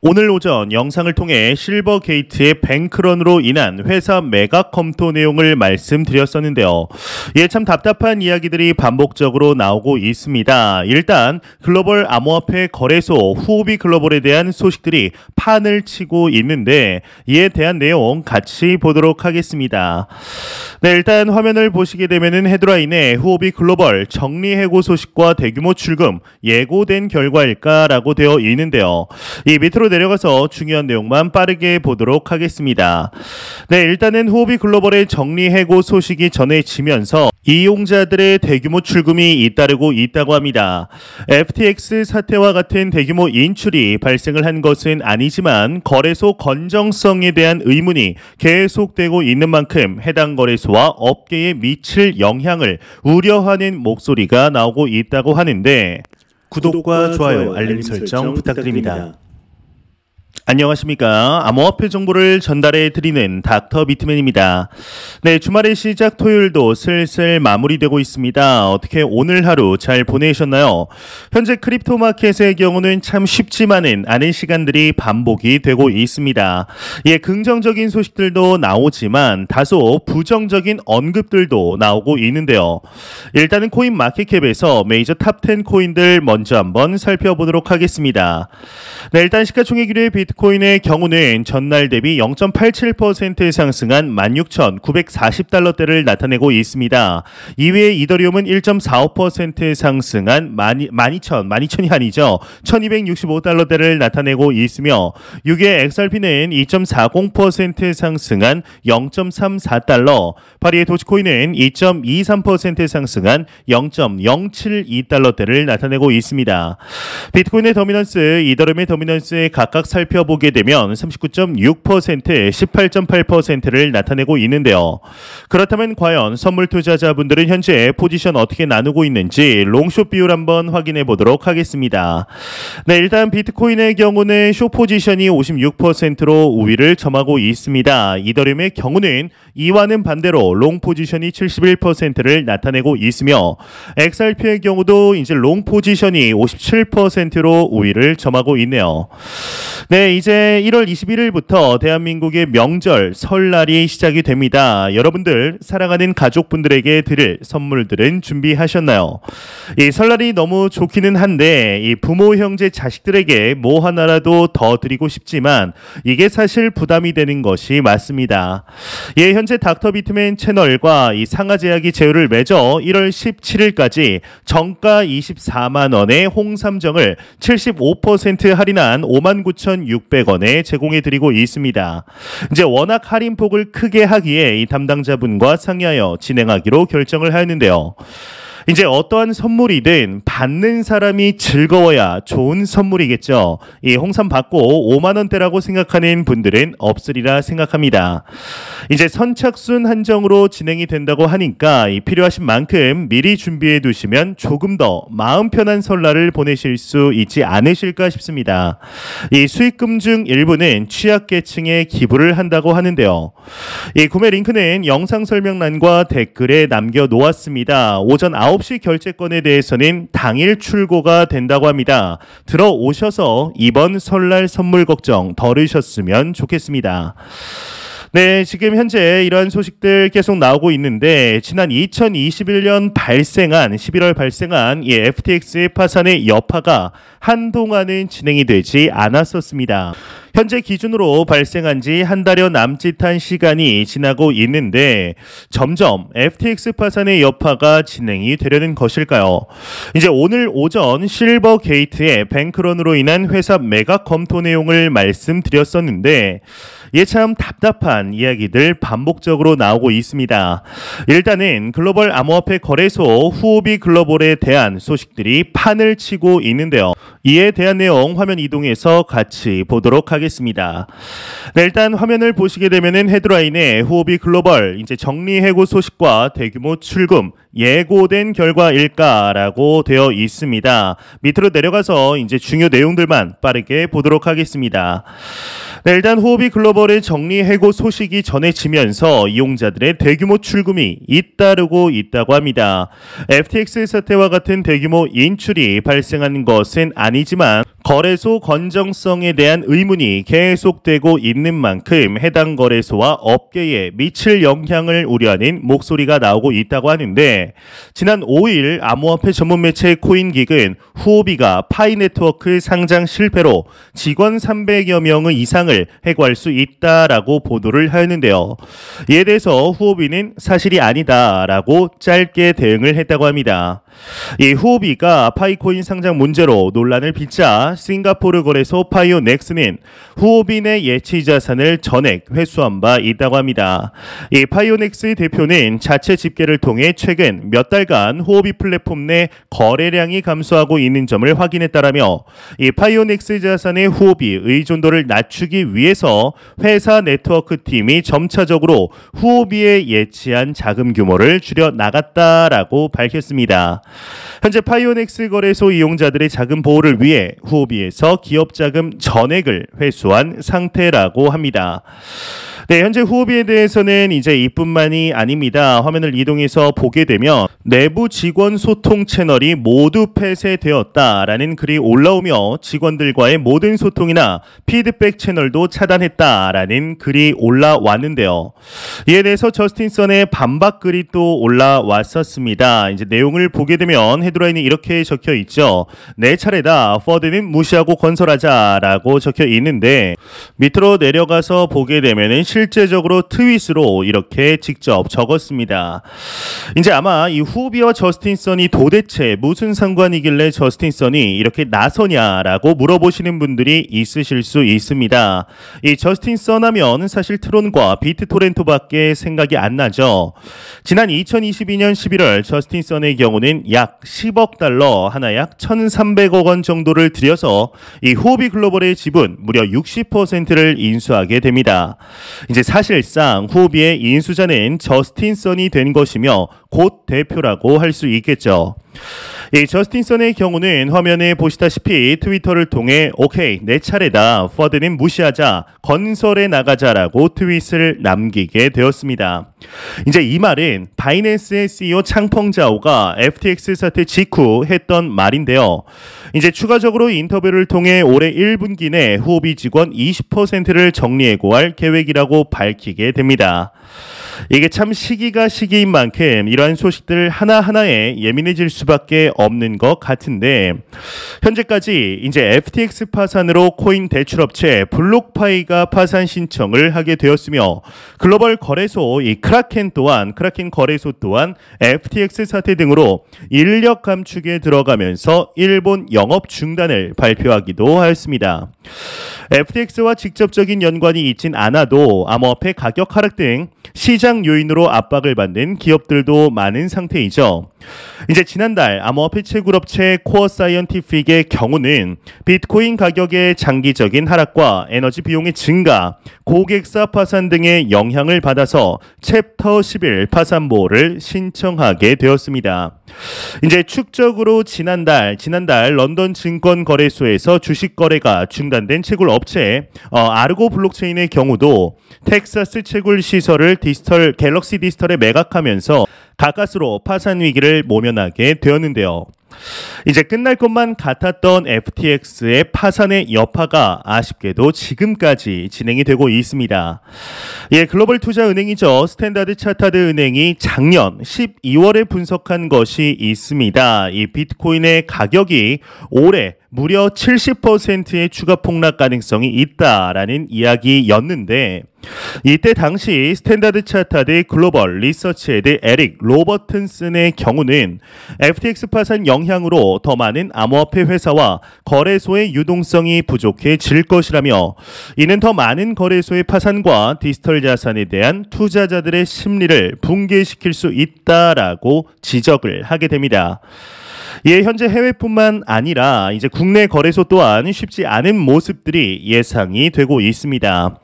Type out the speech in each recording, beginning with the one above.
오늘 오전 영상을 통해 실버게이트의 뱅크런으로 인한 회사 매각 검토 내용을 말씀드렸었는데요. 참 답답한 이야기들이 반복적으로 나오고 있습니다. 일단 글로벌 암호화폐 거래소 후오비 글로벌에 대한 소식들이 판을 치고 있는데 이에 대한 내용 같이 보도록 하겠습니다. 일단 화면을 보시게 되면은 헤드라인에 후오비 글로벌 정리해고 소식과 대규모 출금 예고된 결과일까라고 되어 있는데요. 이 밑으로 내려가서 중요한 내용만 빠르게 보도록 하겠습니다. 일단은 후오비 글로벌의 정리해고 소식이 전해지면서 이용자들의 대규모 출금이 잇따르고 있다고 합니다. FTX 사태와 같은 대규모 인출이 발생을 한 것은 아니지만 거래소 건정성에 대한 의문이 계속되고 있는 만큼 해당 거래소와 업계에 미칠 영향을 우려하는 목소리가 나오고 있다고 하는데 구독과 좋아요, 알림 설정 부탁드립니다. 안녕하십니까. 암호화폐 정보를 전달해 드리는 닥터 비트맨입니다. 주말의 시작 토요일도 슬슬 마무리되고 있습니다. 어떻게 오늘 하루 잘 보내셨나요? 현재 크립토 마켓의 경우는 참 쉽지만은 않은 시간들이 반복이 되고 있습니다. 긍정적인 소식들도 나오지만 다소 부정적인 언급들도 나오고 있는데요. 일단은 코인 마켓캡에서 메이저 탑10 코인들 먼저 한번 살펴보도록 하겠습니다. 일단 시가총액 1위 비트코인의 경우는 전날 대비 0.87% 상승한 16,940달러대를 나타내고 있습니다. 이외에 이더리움은 1.45% 상승한 12,000이 아니죠. 1,265달러대를 나타내고 있으며 6의 XRP는 2.40% 상승한 0.34달러, 8위의 도지코인은 2.23% 상승한 0.072달러대를 나타내고 있습니다. 비트코인의 더미넌스, 이더리움의 더미넌스 각각 살펴보게 되면 39.6%, 18.8%를 나타내고 있는데요. 그렇다면 과연 선물 투자자분들은 현재 포지션 어떻게 나누고 있는지 롱숏 비율 한번 확인해 보도록 하겠습니다. 일단 비트코인의 경우는 숏 포지션이 56%로 우위를 점하고 있습니다. 이더리움의 경우는 이와는 반대로 롱 포지션이 71%를 나타내고 있으며 XRP의 경우도 이제 롱 포지션이 57%로 우위를 점하고 있네요. 이제 1월 21일부터 대한민국의 명절 설날이 시작이 됩니다. 여러분들 사랑하는 가족분들에게 드릴 선물들은 준비하셨나요? 이 설날이 너무 좋기는 한데 이 부모, 형제, 자식들에게 뭐 하나라도 더 드리고 싶지만 이게 사실 부담이 되는 것이 맞습니다. 현재 닥터 비트맨 채널과 이 상하제약이 제휴를 맺어 1월 17일까지 정가 24만원의 홍삼정을 75% 할인한 59,600원에 제공해 드리고 있습니다. 이제 워낙 할인폭을 크게 하기에 이 담당자분과 상의하여 진행하기로 결정을 하였는데요. 이제 어떠한 선물이든 받는 사람이 즐거워야 좋은 선물이겠죠. 이 홍삼 받고 5만원대라고 생각하는 분들은 없으리라 생각합니다. 이제 선착순 한정으로 진행이 된다고 하니까 이 필요하신 만큼 미리 준비해 두시면 조금 더 마음 편한 설날을 보내실 수 있지 않으실까 싶습니다. 이 수익금 중 일부는 취약계층에 기부를 한다고 하는데요. 이 구매 링크는 영상 설명란과 댓글에 남겨놓았습니다. 오전 9시 결제권에 대해서는 당일 출고가 된다고 합니다. 들어오셔서 이번 설날 선물 걱정 덜으셨으면 좋겠습니다. 지금 현재 이러한 소식들 계속 나오고 있는데 지난 2021년 11월 발생한 이 FTX의 파산의 여파가 한동안은 진행이 되지 않았었습니다. 현재 기준으로 발생한 지 한 달여 남짓한 시간이 지나고 있는데 점점 FTX 파산의 여파가 진행이 되려는 것일까요? 이제 오늘 오전 실버게이트의 뱅크런으로 인한 회사 매각 검토 내용을 말씀드렸었는데 참 답답한 이야기들 반복적으로 나오고 있습니다. 일단은 글로벌 암호화폐 거래소 후오비 글로벌에 대한 소식들이 판을 치고 있는데요. 이에 대한 내용 화면 이동해서 같이 보도록 하겠습니다. 일단 화면을 보시게 되면은 헤드라인에 후오비 글로벌 이제 정리해고 소식과 대규모 출금 예고된 결과일까라고 되어 있습니다. 밑으로 내려가서 이제 중요 내용들만 빠르게 보도록 하겠습니다. 일단 후오비 글로벌의 정리해고 소식이 전해지면서 이용자들의 대규모 출금이 잇따르고 있다고 합니다. FTX 사태와 같은 대규모 인출이 발생한 것은 아니지만 거래소 건정성에 대한 의문이 계속되고 있는 만큼 해당 거래소와 업계에 미칠 영향을 우려하는 목소리가 나오고 있다고 하는데, 지난 5일 암호화폐 전문 매체 코인기은 후오비가 파이네트워크 상장 실패로 직원 300여 명의 이상을 해고할 수 있다라고 보도를 하였는데요. 이에 대해서 후오비는 사실이 아니다라고 짧게 대응을 했다고 합니다. 이 후오비가 파이코인 상장 문제로 논란을 빚자 싱가포르 거래소 파이오넥스는 후오비 내 예치 자산을 전액 회수한 바 있다고 합니다. 이 파이오넥스 대표는 자체 집계를 통해 최근 몇 달간 후오비 플랫폼 내 거래량이 감소하고 있는 점을 확인했다라며, 이 파이오넥스 자산의 후오비 의존도를 낮추기 위해서 회사 네트워크 팀이 점차적으로 후오비에 예치한 자금 규모를 줄여 나갔다라고 밝혔습니다. 현재 파이오넥스 거래소 이용자들의 자금 보호를 위해 후오비에서 기업 자금 전액을 회수한 상태라고 합니다. 네, 현재 후오비에 대해서는 이제 이뿐만이 아닙니다. 화면을 이동해서 보게 되면 내부 직원 소통 채널이 모두 폐쇄되었다라는 글이 올라오며 직원들과의 모든 소통이나 피드백 채널도 차단했다라는 글이 올라왔는데요. 이에 대해서 저스틴 선의 반박 글이 또 올라왔었습니다. 이제 내용을 보게 되면 헤드라인이 이렇게 적혀 있죠. 내 차례다. 퍼드는 무시하고 건설하자라고 적혀 있는데, 밑으로 내려가서 보게 되면은 실제적으로 트윗으로 이렇게 직접 적었습니다. 이제 아마 이 후오비와 저스틴 선이 도대체 무슨 상관이길래 저스틴 선이 이렇게 나서냐라고 물어보시는 분들이 있으실 수 있습니다. 이 저스틴 선 하면 사실 트론과 비트토렌토밖에 생각이 안 나죠. 지난 2022년 11월 저스틴 선의 경우는 약 10억 달러, 하나 약 1,300억 원 정도를 들여서 이 후오비 글로벌의 지분 무려 60%를 인수하게 됩니다. 이제 사실상 후오비의 인수자는 저스틴 선이 된 것이며 곧 대표라고 할 수 있겠죠. 이 저스틴 선의 경우는 화면에 보시다시피 트위터를 통해 오케이 내 차례다, 퍼드는 무시하자, 건설에 나가자라고 트윗을 남기게 되었습니다. 이제 이 말은 바이낸스의 CEO 창펑자오가 FTX 사태 직후 했던 말인데요. 이제 추가적으로 인터뷰를 통해 올해 1분기 내 후오비 직원 20%를 정리해고할 계획이라고 밝히게 됩니다. 이게 참 시기가 시기인 만큼 이러한 소식들 하나하나에 예민해질 수밖에 없는 것 같은데, 현재까지 이제 FTX 파산으로 코인 대출업체 블록파이가 파산 신청을 하게 되었으며, 글로벌 거래소 이 크라켄 거래소 또한 FTX 사태 등으로 인력 감축에 들어가면서 일본 영업 중단을 발표하기도 하였습니다. FTX와 직접적인 연관이 있진 않아도 암호화폐 가격 하락 등 시장 요인으로 압박을 받는 기업들도 많은 상태이죠. 이제 지난달 암호화폐 채굴업체 코어 사이언티픽의 경우는 비트코인 가격의 장기적인 하락과 에너지 비용의 증가, 고객사 파산 등의 영향을 받아서 챕터 11 파산 보호를 신청하게 되었습니다. 이제 축적으로 지난달 런던 증권 거래소에서 주식 거래가 중단된 채굴 업체 아르고 블록체인의 경우도 텍사스 채굴 시설을 갤럭시 디지털에 매각하면서 가까스로 파산 위기를 모면하게 되었는데요. 이제 끝날 것만 같았던 FTX의 파산의 여파가 아쉽게도 지금까지 진행이 되고 있습니다. 예, 글로벌 투자 은행이죠. 스탠다드 차타드 은행이 작년 12월에 분석한 것이 있습니다. 이 비트코인의 가격이 올해 무려 70%의 추가 폭락 가능성이 있다라는 이야기였는데, 이때 당시 스탠다드 차타드 글로벌 리서치 헤드 에릭 로버튼슨의 경우는 FTX 파산 영향으로 더 많은 암호화폐 회사와 거래소의 유동성이 부족해질 것이라며, 이는 더 많은 거래소의 파산과 디지털 자산에 대한 투자자들의 심리를 붕괴시킬 수 있다라고 지적을 하게 됩니다. 예, 현재 해외뿐만 아니라 이제 국내 거래소 또한 쉽지 않은 모습들이 예상이 되고 있습니다.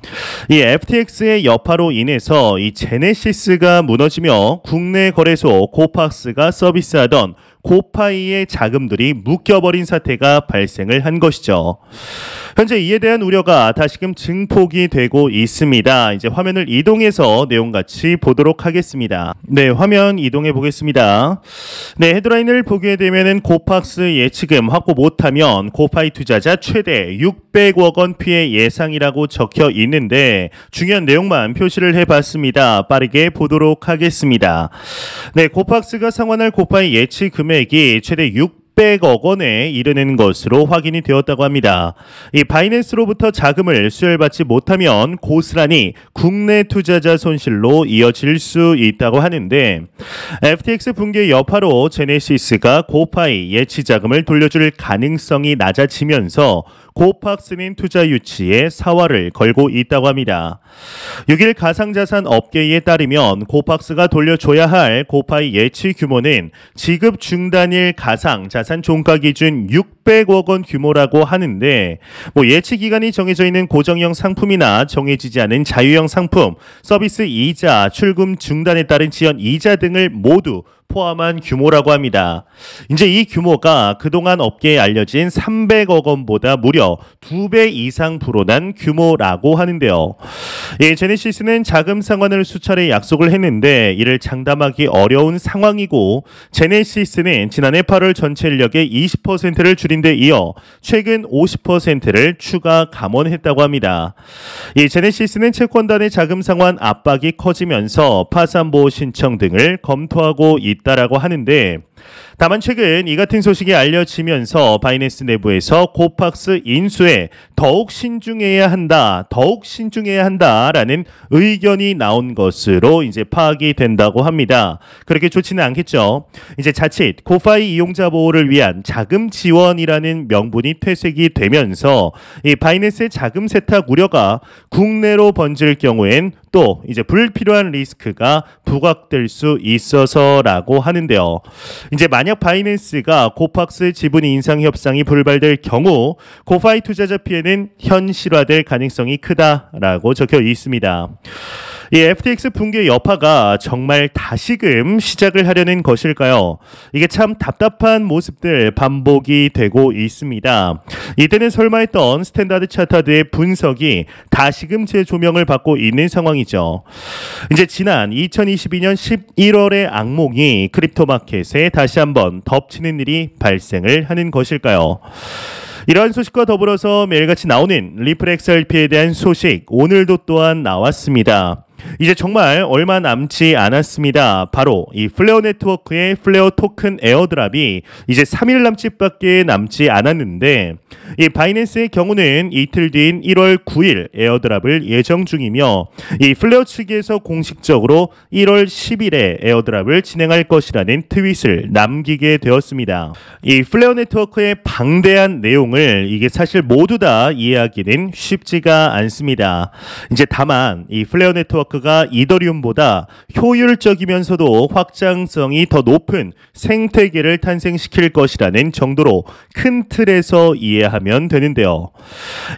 이 FTX의 여파로 인해서 이 제네시스가 무너지며 국내 거래소 코팍스가 서비스하던 고파이의 자금들이 묶여버린 사태가 발생을 한 것이죠. 현재 이에 대한 우려가 다시금 증폭이 되고 있습니다. 이제 화면을 이동해서 내용 같이 보도록 하겠습니다. 네, 화면 이동해 보겠습니다. 네, 헤드라인을 보게 되면은 고팍스 예치금 확보 못하면 고파이 투자자 최대 600억 원 피해 예상이라고 적혀 있는데 중요한 내용만 표시를 해봤습니다. 빠르게 보도록 하겠습니다. 네, 고팍스가 상환할 고파이 예치 금액이 최대 600억 원에 이르는 것으로 확인이 되었다고 합니다. 이 바이낸스로부터 자금을 수혈받지 못하면 고스란히 국내 투자자 손실로 이어질 수 있다고 하는데 FTX 붕괴 여파로 제네시스가 고파이 예치 자금을 돌려줄 가능성이 낮아지면서 고팍스는 투자 유치에 사활을 걸고 있다고 합니다. 6일 가상자산 업계에 따르면 고팍스가 돌려줘야 할 고파이 예치 규모는 지급 중단일 가상자산 종가 기준 600억 원 규모라고 하는데 예치 기간이 정해져 있는 고정형 상품이나 정해지지 않은 자유형 상품, 서비스 이자, 출금 중단에 따른 지연 이자 등을 모두 포함한 규모라고 합니다. 이제 이 규모가 그동안 업계에 알려진 300억 원보다 무려 2배 이상 불어난 규모라고 하는데요. 예, 제네시스는 자금 상환을 수차례 약속을 했는데 이를 장담하기 어려운 상황이고 제네시스는 지난해 8월 전체 인력의 20%를 줄인 데 이어 최근 50%를 추가 감원했다고 합니다. 이 제네시스는 채권단의 자금 상환 압박이 커지면서 파산보호 신청 등을 검토하고 있다라고 하는데 다만 최근 이 같은 소식이 알려지면서 바이낸스 내부에서 고팍스 인수에 더욱 신중해야 한다라는 의견이 나온 것으로 이제 파악이 된다고 합니다. 그렇게 좋지는 않겠죠. 이제 자칫 고파이 이용자 보호를 위한 자금 지원이라는 명분이 퇴색이 되면서 이 바이낸스의 자금 세탁 우려가 국내로 번질 경우엔 또 이제 불필요한 리스크가 부각될 수 있어서라고 하는데요. 이제 만약 바이낸스가 고팍스 지분 인상 협상이 불발될 경우 고파이 투자자 피해는 현실화될 가능성이 크다라고 적혀 있습니다. 이 FTX 붕괴 여파가 정말 다시금 시작을 하려는 것일까요? 이게 참 답답한 모습들 반복이 되고 있습니다. 이때는 설마 했던 스탠다드 차타드의 분석이 다시금 재조명을 받고 있는 상황이죠. 이제 지난 2022년 11월의 악몽이 크립토 마켓에 다시 한번 덮치는 일이 발생을 하는 것일까요? 이러한 소식과 더불어서 매일같이 나오는 리플 XRP에 대한 소식 오늘도 또한 나왔습니다. 이제 정말 얼마 남지 않았습니다. 바로 이 플레어 네트워크의 플레어 토큰 에어드랍이 이제 3일 남짓밖에 남지 않았는데 이 바이낸스의 경우는 이틀 뒤인 1월 9일 에어드랍을 예정 중이며 이 플레어 측에서 공식적으로 1월 10일에 에어드랍을 진행할 것이라는 트윗을 남기게 되었습니다. 이 플레어 네트워크의 방대한 내용을 이게 사실 모두 다 이해하기는 쉽지가 않습니다. 이제 다만 이 플레어 네트워크가 이더리움보다 효율적이면서도 확장성이 더 높은 생태계를 탄생시킬 것이라는 정도로 큰 틀에서 이해하면 되는데요.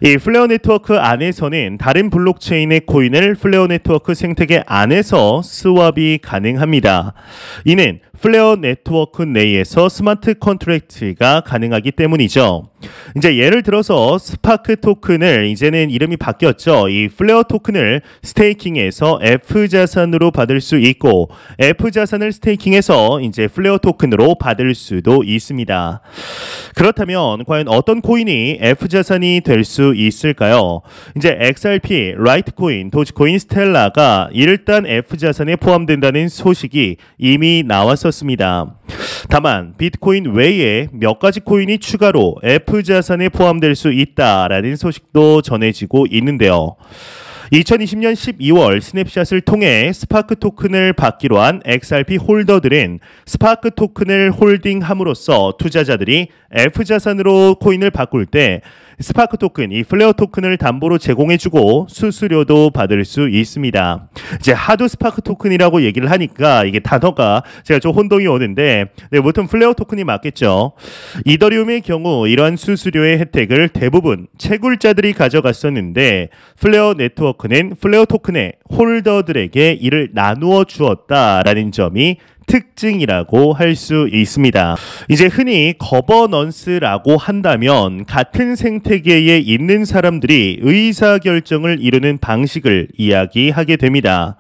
이 플레어 네트워크 안에서는 다른 블록체인의 코인을 플레어 네트워크 생태계 안에서 스왑이 가능합니다. 이는 플레어 네트워크 내에서 스마트 컨트랙트가 가능하기 때문이죠. 이제 예를 들어서 스파크 토큰을 이제는 이름이 바뀌었죠. 이 플레어 토큰을 스테이킹해서 F 자산으로 받을 수 있고 F 자산을 스테이킹해서 이제 플레어 토큰으로 받을 수도 있습니다. 그렇다면 과연 어떤 코인이 F 자산이 될 수 있을까요? 이제 XRP, 라이트코인, 도지코인, 스텔라가 일단 F 자산에 포함된다는 소식이 이미 나왔었습니다. 다만 비트코인 외에 몇 가지 코인이 추가로 F 자산에 포함될 수 있다라는 소식도 전해지고 있는데요. 2020년 12월 스냅샷을 통해 스파크 토큰을 받기로 한 XRP 홀더들은 스파크 토큰을 홀딩함으로써 투자자들이 F 자산으로 코인을 바꿀 때 스파크 토큰, 이 플레어 토큰을 담보로 제공해주고 수수료도 받을 수 있습니다. 이제 하도 스파크 토큰이라고 얘기를 하니까 이게 단어가 제가 좀 혼동이 오는데 보통 플레어 토큰이 맞겠죠. 이더리움의 경우 이러한 수수료의 혜택을 대부분 채굴자들이 가져갔었는데 플레어 네트워크는 플레어 토큰의 홀더들에게 이를 나누어 주었다라는 점이 특징이라고 할 수 있습니다. 이제 흔히 거버넌스라고 한다면 같은 생태계에 있는 사람들이 의사결정을 이루는 방식을 이야기하게 됩니다.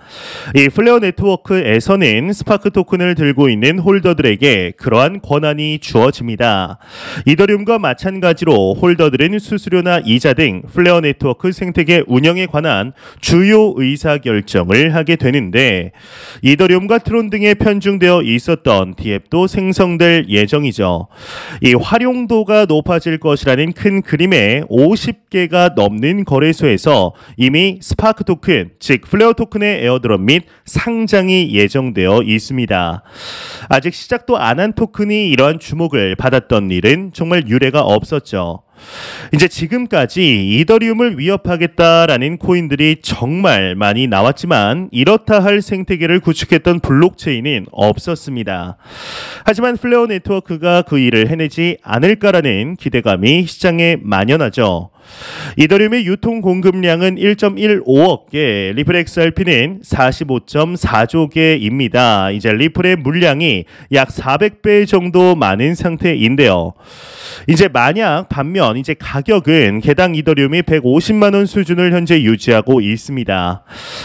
이 플레어 네트워크에서는 스파크 토큰을 들고 있는 홀더들에게 그러한 권한이 주어집니다. 이더리움과 마찬가지로 홀더들은 수수료나 이자 등 플레어 네트워크 생태계 운영에 관한 주요 의사결정을 하게 되는데 이더리움과 트론 등에 편중되어 있었던 DApp도 생성될 예정이죠. 이 활용도가 높아질 것이라는 큰 그림에 50개가 넘는 거래소에서 이미 스파크 토큰, 즉 플레어 토큰의 에어드롭 및 상장이 예정되어 있습니다. 아직 시작도 안 한 토큰이 이러한 주목을 받았던 일은 정말 유례가 없었죠. 이제 지금까지 이더리움을 위협하겠다라는 코인들이 정말 많이 나왔지만 이렇다 할 생태계를 구축했던 블록체인은 없었습니다. 하지만 플레어 네트워크가 그 일을 해내지 않을까라는 기대감이 시장에 만연하죠. 이더리움의 유통 공급량은 1.15억 개, 리플 XRP는 45.4조 개입니다. 이제 리플의 물량이 약 400배 정도 많은 상태인데요. 이제 만약 반면 이제 가격은 개당 이더리움이 150만 원 수준을 현재 유지하고 있습니다.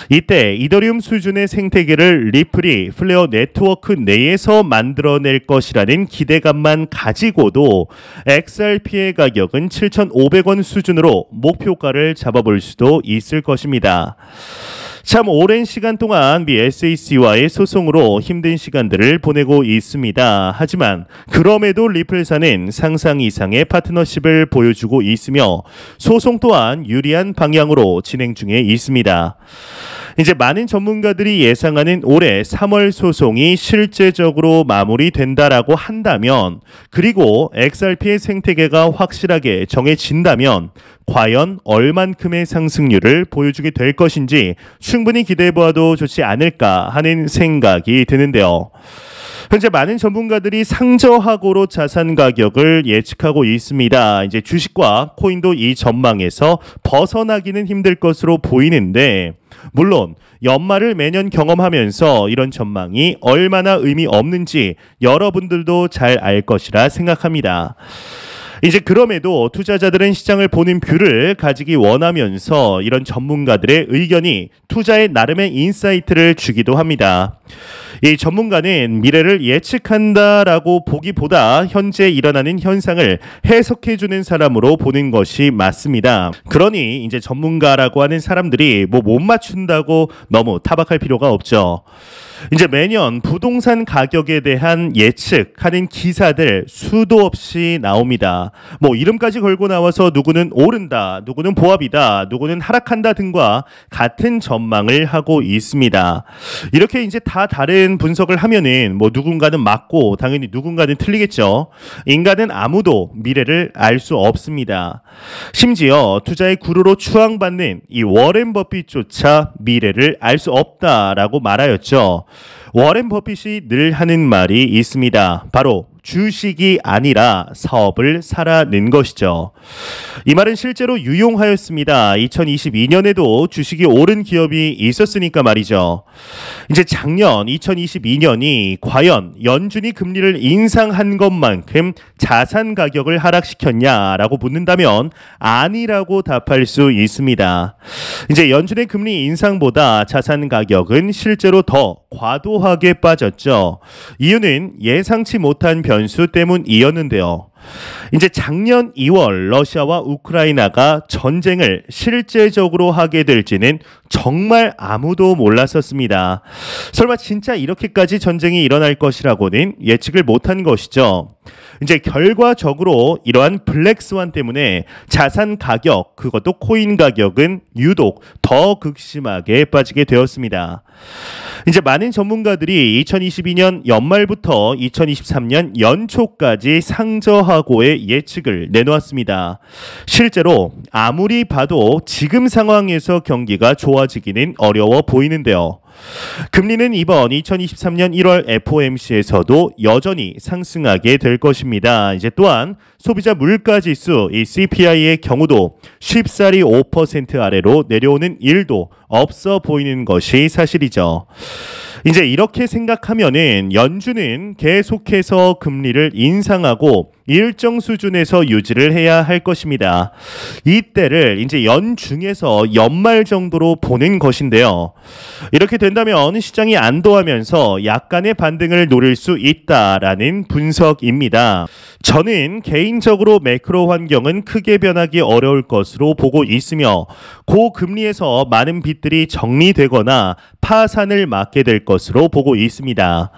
이때 이더리움 수준의 생태계를 리플이 플레어 네트워크 내에서 만들어낼 것이라는 기대감만 가지고도 XRP의 가격은 7,500원 수준으로 목표가를 잡아볼 수도 있을 것입니다. 참 오랜 시간 동안 미 SEC와의 소송으로 힘든 시간들을 보내고 있습니다. 하지만 그럼에도 리플사는 상상 이상의 파트너십을 보여주고 있으며 소송 또한 유리한 방향으로 진행 중에 있습니다. 이제 많은 전문가들이 예상하는 올해 3월 소송이 실제적으로 마무리된다라고 한다면, 그리고 XRP의 생태계가 확실하게 정해진다면 과연 얼만큼의 상승률을 보여주게 될 것인지 충분히 기대해보아도 좋지 않을까 하는 생각이 드는데요. 현재 많은 전문가들이 상저하고로 자산 가격을 예측하고 있습니다. 이제 주식과 코인도 이 전망에서 벗어나기는 힘들 것으로 보이는데, 물론 연말을 매년 경험하면서 이런 전망이 얼마나 의미 없는지 여러분들도 잘 알 것이라 생각합니다. 이제 그럼에도 투자자들은 시장을 보는 뷰를 가지기 원하면서 이런 전문가들의 의견이 투자에 나름의 인사이트를 주기도 합니다. 이 전문가는 미래를 예측한다라고 보기보다 현재 일어나는 현상을 해석해주는 사람으로 보는 것이 맞습니다. 그러니 이제 전문가라고 하는 사람들이 못 맞춘다고 너무 타박할 필요가 없죠. 이제 매년 부동산 가격에 대한 예측하는 기사들 수도 없이 나옵니다. 이름까지 걸고 나와서 누구는 오른다, 누구는 보합이다, 누구는 하락한다 등과 같은 전망을 하고 있습니다. 이렇게 이제 다 다른 분석을 하면은 누군가는 맞고 당연히 누군가는 틀리겠죠. 인간은 아무도 미래를 알 수 없습니다. 심지어 투자의 구루로 추앙받는 이 워렌 버핏조차 미래를 알 수 없다라고 말하였죠. 워렌 버핏이 늘 하는 말이 있습니다. 바로 주식이 아니라 사업을 사라는 것이죠. 이 말은 실제로 유용하였습니다. 2022년에도 주식이 오른 기업이 있었으니까 말이죠. 이제 작년 2022년이 과연 연준이 금리를 인상한 것만큼 자산 가격을 하락시켰냐라고 묻는다면 아니라고 답할 수 있습니다. 이제 연준의 금리 인상보다 자산 가격은 실제로 더 과도하게 빠졌죠. 이유는 예상치 못한 변수 때문이었는데요. 이제 작년 2월 러시아와 우크라이나가 전쟁을 실제적으로 하게 될지는 정말 아무도 몰랐었습니다. 설마 진짜 이렇게까지 전쟁이 일어날 것이라고는 예측을 못한 것이죠. 이제 결과적으로 이러한 블랙스완 때문에 자산 가격, 그것도 코인 가격은 유독 더 극심하게 빠지게 되었습니다. 이제 많은 전문가들이 2022년 연말부터 2023년 연초까지 상저하고의 예측을 내놓았습니다. 실제로 아무리 봐도 지금 상황에서 경기가 좋아지기는 어려워 보이는데요. 금리는 이번 2023년 1월 FOMC에서도 여전히 상승하게 될 것입니다. 이제 또한 소비자 물가지수 이 CPI의 경우도 쉽사리 5% 아래로 내려오는 일도 없어 보이는 것이 사실이죠. 이제 이렇게 생각하면은 연준은 계속해서 금리를 인상하고 일정 수준에서 유지를 해야 할 것입니다. 이때를 이제 연중에서 연말 정도로 보는 것인데요. 이렇게 된다면 시장이 안도하면서 약간의 반등을 노릴 수 있다라는 분석입니다. 저는 개인적으로 매크로 환경은 크게 변하기 어려울 것으로 보고 있으며 고금리에서 많은 빚들이 정리되거나 파산을 맞게 될 것으로 보고 있습니다.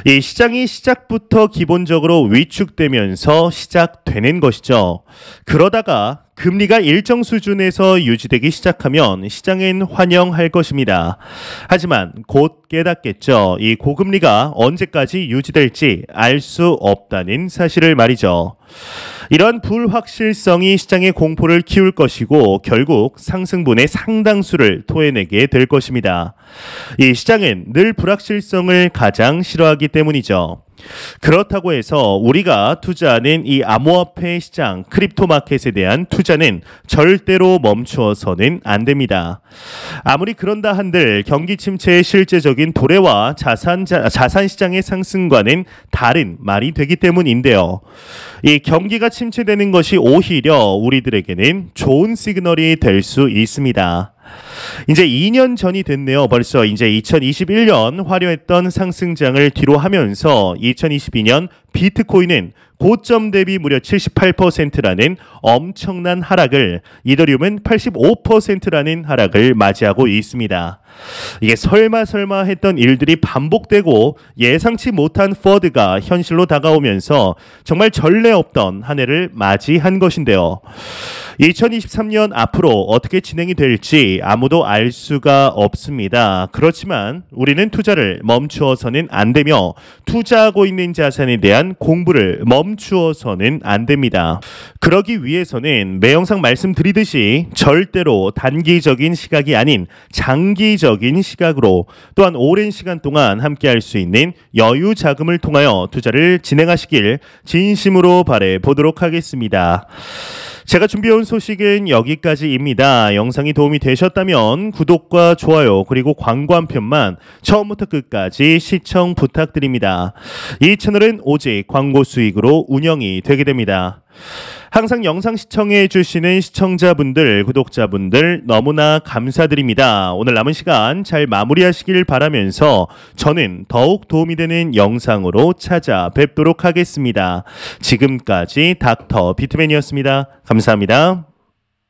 이 시장이 시작부터 기본적으로 위축되면서 시작되는 것이죠. 그러다가 금리가 일정 수준에서 유지되기 시작하면 시장은 환영할 것입니다. 하지만 곧 깨닫겠죠. 이 고금리가 언제까지 유지될지 알 수 없다는 사실을 말이죠. 이런 불확실성이 시장의 공포를 키울 것이고 결국 상승분의 상당수를 토해내게 될 것입니다. 이 시장은 늘 불확실성을 가장 싫어하기 때문이죠. 그렇다고 해서 우리가 투자하는 이 암호화폐 시장, 크립토 마켓에 대한 투자는 절대로 멈추어서는 안 됩니다. 아무리 그런다 한들 경기 침체의 실제적인 도래와 자산 시장의 상승과는 다른 말이 되기 때문인데요. 이 경기가 침체되는 것이 오히려 우리들에게는 좋은 시그널이 될 수 있습니다. 이제 2년 전이 됐네요. 벌써 이제 2021년 화려했던 상승장을 뒤로 하면서 2022년 비트코인은 고점 대비 무려 78%라는 엄청난 하락을, 이더리움은 85%라는 하락을 맞이하고 있습니다. 이게 설마 했던 일들이 반복되고 예상치 못한 퍼드가 현실로 다가오면서 정말 전례 없던 한 해를 맞이한 것인데요. 2023년 앞으로 어떻게 진행이 될지 아무도 알 수가 없습니다. 그렇지만 우리는 투자를 멈추어서는 안 되며 투자하고 있는 자산에 대한 공부를 멈추어서는 안 됩니다. 그러기 위해서는 매 영상 말씀드리듯이 절대로 단기적인 시각이 아닌 장기적인 시각으로 또한 오랜 시간 동안 함께 할 수 있는 여유 자금을 통하여 투자를 진행하시길 진심으로 바래 보도록 하겠습니다. 제가 준비해온 소식은 여기까지입니다. 영상이 도움이 되셨다면 구독과 좋아요 그리고 광고 한 편만 처음부터 끝까지 시청 부탁드립니다. 이 채널은 오직 광고 수익으로 운영이 되게 됩니다. 항상 영상 시청해 주시는 시청자분들, 구독자분들 너무나 감사드립니다. 오늘 남은 시간 잘 마무리하시길 바라면서 저는 더욱 도움이 되는 영상으로 찾아뵙도록 하겠습니다. 지금까지 닥터 비트맨이었습니다. 감사합니다.